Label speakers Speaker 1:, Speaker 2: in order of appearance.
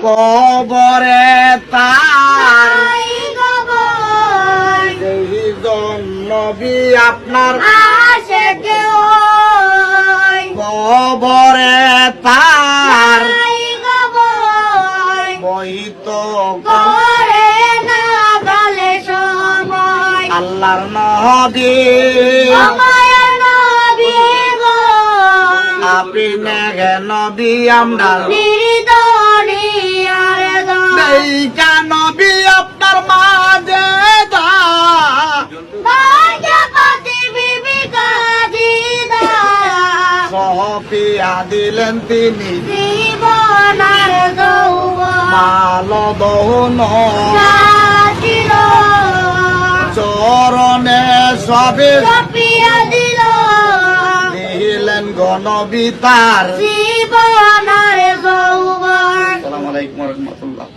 Speaker 1: কবরে তার নবী আপনার কবরে তার বহিত আল্লাহর নবী আপনি মেঘে নবী আমরা নবী আপনার মাঝে সহপিয়া দিলেন তিনি মাল দহন চরণে সবে দিলেন গণবী তার। আসসালামু আলাইকুম ওয়া রাহমাতুল্লাহ।